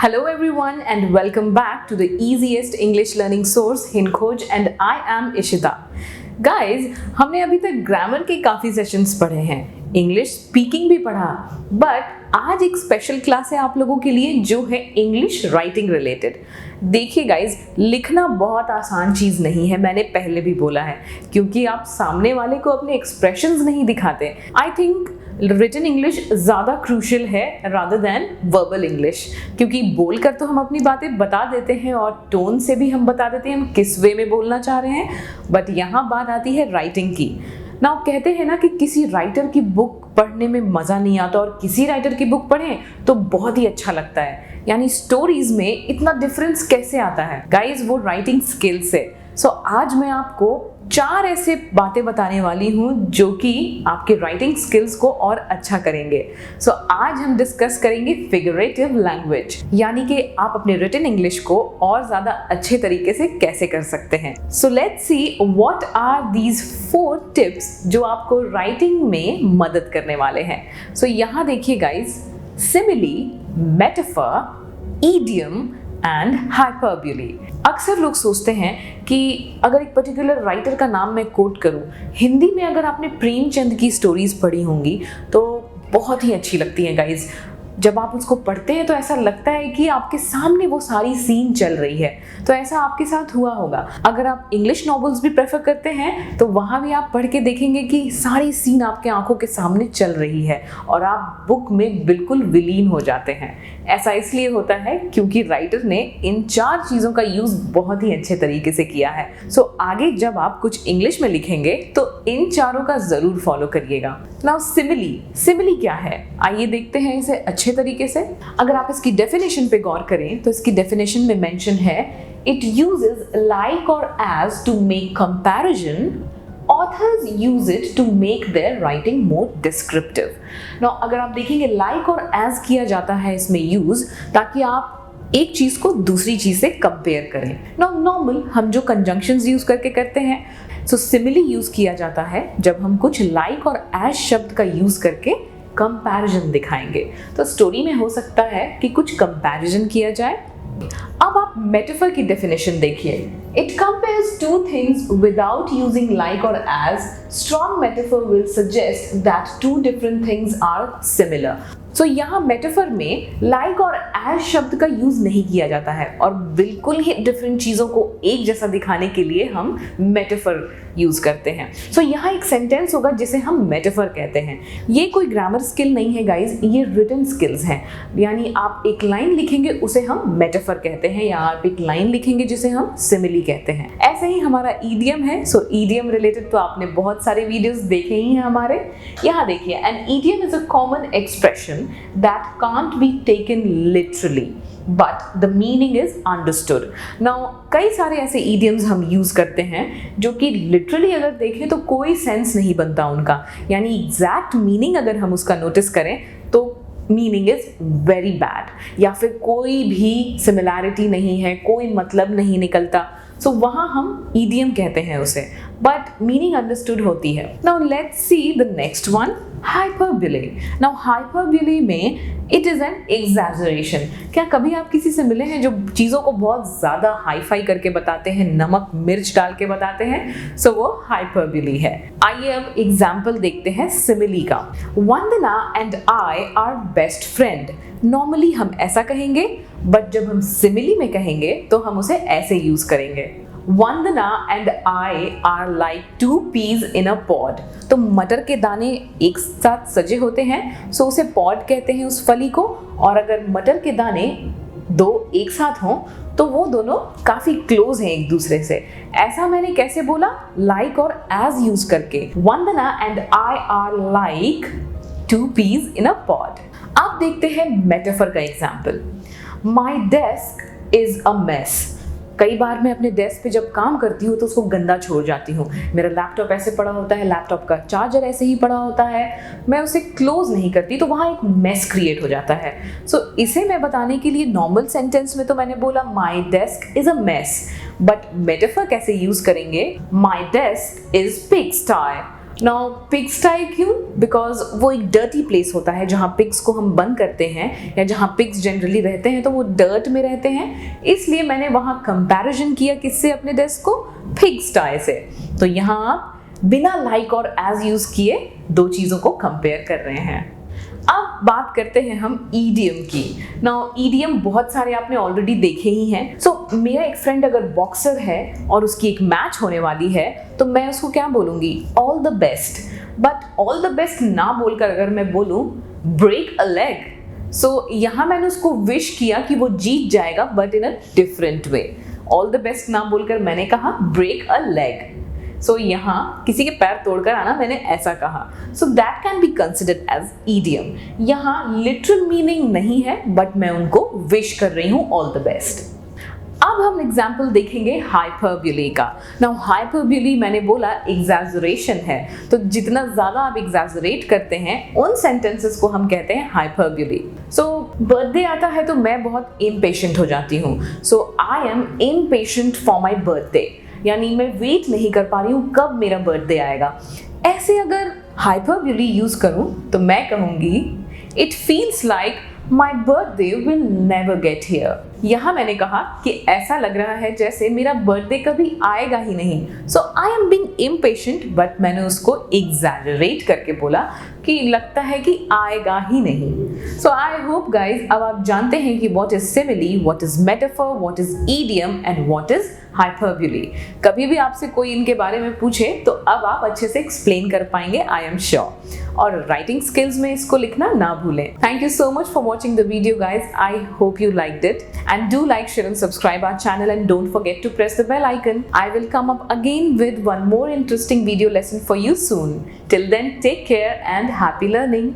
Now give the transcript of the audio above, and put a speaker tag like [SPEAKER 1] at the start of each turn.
[SPEAKER 1] Hello everyone and welcome back to the easiest English learning source Hinkhoj and I am Ishita. Guys, हमने अभी तक grammar के काफ़ी sessions पढ़े हैं, इंग्लिश स्पीकिंग भी पढ़ा, बट आज एक स्पेशल क्लास है आप लोगों के लिए जो है इंग्लिश राइटिंग रिलेटेड। देखिए गाइज, लिखना बहुत आसान चीज़ नहीं है, मैंने पहले भी बोला है, क्योंकि आप सामने वाले को अपने एक्सप्रेशंस नहीं दिखाते। आई थिंक रिटन इंग्लिश ज़्यादा क्रूशियल है रादर देन वर्बल इंग्लिश, क्योंकि बोलकर तो हम अपनी बातें बता देते हैं और टोन से भी हम बता देते हैं हम किस वे में बोलना चाह रहे हैं, बट यहाँ बात आती है राइटिंग की। ना कहते हैं ना कि किसी राइटर की बुक पढ़ने में मज़ा नहीं आता और किसी राइटर की बुक पढ़ें तो बहुत ही अच्छा लगता है। यानी स्टोरीज में इतना डिफरेंस कैसे आता है गाइज, वो राइटिंग स्किल्स है। सो आज मैं आपको 4 ऐसे बातें बताने वाली हूँ जो कि आपके राइटिंग स्किल्स को और अच्छा करेंगे। सो आज हम डिस्कस करेंगे फिगरेटिव लैंग्वेज, यानी कि आप अपने रिटन इंग्लिश को और ज़्यादा अच्छे तरीके से कैसे कर सकते हैं। So let's see what are these 4 tips जो आपको राइटिंग में मदद करने वाले हैं। सो यहाँ देखिए guys, simile, metaphor, idiom and hyperbole. अक्सर लोग सोचते हैं कि अगर एक पर्टिकुलर राइटर का नाम मैं कोट करूं, हिंदी में अगर आपने प्रेमचंद की स्टोरीज पढ़ी होंगी तो बहुत ही अच्छी लगती हैं गाइज। जब आप उसको पढ़ते हैं तो ऐसा लगता है कि आपके सामने वो सारी सीन चल रही है। तो ऐसा आपके साथ हुआ होगा। अगर आप इंग्लिश नॉवेल्स भी प्रेफर करते हैं तो वहाँ भी आप पढ़ के देखेंगे कि सारी सीन आपके आंखों के सामने चल रही है और आप बुक में बिल्कुल विलीन हो जाते हैं। ऐसा इसलिए होता है क्योंकि राइटर ने इन 4 चीज़ों का यूज़ बहुत ही अच्छे तरीके से किया है। सो आगे जब आप कुछ इंग्लिश में लिखेंगे तो इन 4 का ज़रूर फॉलो करिएगा। नाउ सिमिली क्या है, आइए देखते हैं इसे अच्छे तरीके से। अगर आप इसकी डेफिनेशन पे गौर करें तो इसकी डेफिनेशन में मेंशन है, इट यूजेस लाइक और as to make comparison, authors use it to make their writing more descriptive. Now अगर आप देखेंगे like और as किया जाता है इसमें use, ताकि आप एक चीज को दूसरी चीज से कंपेयर करें। Now normal हम जो conjunctions यूज करके करते हैं, so simile यूज किया जाता है जब हम कुछ like और as शब्द का यूज करके कंपैरिजन दिखाएंगे। तो स्टोरी में हो सकता है कि कुछ कंपैरिजन किया जाए। अब आप मेटाफर की डेफिनेशन देखिए, it compares 2 things without using like और as. Strong metaphor will suggest that 2 different things are similar. So यहाँ मेटाफर में लाइक और एज शब्द का यूज नहीं किया जाता है और बिल्कुल ही डिफरेंट चीजों को एक जैसा दिखाने के लिए हम मेटाफर यूज करते हैं। सो यहाँ एक सेंटेंस होगा जिसे हम मेटाफर कहते हैं। ये कोई ग्रामर स्किल नहीं है गाइज, ये रिटन स्किल्स हैं। यानी आप एक लाइन लिखेंगे उसे हम मेटाफर कहते हैं, या आप एक लाइन लिखेंगे जिसे हम सिमिली कहते हैं। ऐसे ही हमारा ईडियम है। सो ईडियम रिलेटेड तो आपने बहुत सारे वीडियोस देखे ही हैं हमारे। यहाँ देखिए, an idiom is a common expression that can't be taken literally but the meaning is understood. Now कई सारे ऐसे idioms हम यूज करते हैं जो कि literally अगर देखें तो कोई सेंस नहीं बनता उनका, यानी एग्जैक्ट मीनिंग अगर हम उसका नोटिस करें तो मीनिंग इज वेरी बैड, या फिर कोई भी सिमिलैरिटी नहीं है, कोई मतलब नहीं निकलता। सो वहाँ हम ईडियम कहते हैं उसे, बट मीनिंग अंडरस्टूड होती है। Now let's see the next one, hyperbole. Now hyperbole में इट इज एन एग्जैजरेशन। क्या कभी आप किसी से मिले हैं जो चीज़ों को बहुत ज़्यादा हाईफाई करके बताते हैं, नमक मिर्च डाल के बताते हैं? सो वो हाइपरबोले है। आइए अब एग्जाम्पल देखते हैं सिमिली का। Vandana and I are best friend. Normally हम ऐसा कहेंगे, बट जब हम सिमिली में कहेंगे तो हम उसे ऐसे यूज करेंगे, Vandana and I are like 2 peas in a pod। तो मटर के दाने एक साथ सजे होते हैं, सो उसे पॉड कहते हैं उस फली को। और अगर मटर के दाने 2 एक साथ हों तो वो दोनों काफी क्लोज हैं एक दूसरे से। ऐसा मैंने कैसे बोला? लाइक और एज यूज करके, Vandana and I are like 2 peas in a pod। अब देखते हैं मेटाफर का example, my desk is a mess. कई बार मैं अपने डेस्क पे जब काम करती हूँ तो उसको गंदा छोड़ जाती हूँ। मेरा लैपटॉप ऐसे पड़ा होता है, लैपटॉप का चार्जर ऐसे ही पड़ा होता है, मैं उसे क्लोज नहीं करती तो वहाँ एक मेस क्रिएट हो जाता है। सो इसे मैं बताने के लिए नॉर्मल सेंटेंस में तो मैंने बोला my desk is a mess, but metaphor कैसे यूज करेंगे? My desk is pigsty. Now pigsty क्यों? बिकॉज वो एक डर्टी प्लेस होता है जहाँ पिग्स को हम बंद करते हैं, या जहाँ पिग्स जनरली रहते हैं तो वो डर्ट में रहते हैं, इसलिए मैंने वहाँ कंपैरिजन किया किससे? अपने डेस्क को पिग्स्टाई से। तो यहाँ आप बिना लाइक और एज यूज किए दो चीज़ों को कंपेयर कर रहे हैं। अब बात करते हैं हम ईडियम की। नाउ ईडियम बहुत सारे आपने ऑलरेडी देखे ही हैं। सो मेरा एक फ्रेंड अगर बॉक्सर है और उसकी एक मैच होने वाली है तो मैं उसको क्या बोलूँगी? All the best. But all the best ना बोलकर अगर मैं बोलूँ ब्रेक अ लेग, सो यहाँ मैंने उसको विश किया कि वो जीत जाएगा but in a different way. All the best ना बोलकर मैंने कहा ब्रेक अ लेग। सो यहाँ किसी के पैर तोड़कर आना, मैंने ऐसा कहा। So that can be considered as idiom. यहाँ लिटरल मीनिंग नहीं है बट मैं उनको विश कर रही हूँ ऑल द बेस्ट। अब हम एग्जाम्पल देखेंगे हाइपरबोले का। नाउ हाइपरबोले मैंने बोला एग्जैजरेशन है, तो जितना ज्यादा आप एग्जैजरेट करते हैं उन सेंटेंसेस को हम कहते हैं हाइपरबोले। सो बर्थडे आता है तो मैं बहुत इम्पेशेंट हो जाती हूँ। So I am impatient for my birthday, यानी मैं वेट नहीं कर पा रही हूँ कब मेरा बर्थडे आएगा। ऐसे अगर हाइपरबोले यूज करूँ तो मैं कहूँगी it feels like my birthday will never get here. यहाँ मैंने कहा कि ऐसा लग रहा है जैसे मेरा बर्थडे कभी आएगा ही नहीं। So I am being impatient, but मैंने उसको एग्जैजरेट करके बोला कि लगता है कि आएगा ही नहीं। सो आई होप गाइज अब आप जानते हैं कि what is simile, what is metaphor, what is idiom and what is hyperbole. कभी भी आपसे कोई इनके बारे में पूछे तो अब आप अच्छे से एक्सप्लेन कर पाएंगे, आई एम श्योर। और राइटिंग स्किल्स में इसको लिखना ना भूलें। Thank you so much for watching the video guys. I hope you liked it, and do like, share and subscribe our channel, and don't forget to press the bell icon. I will come up again with one more interesting video lesson for you soon. Till then, take care and happy learning.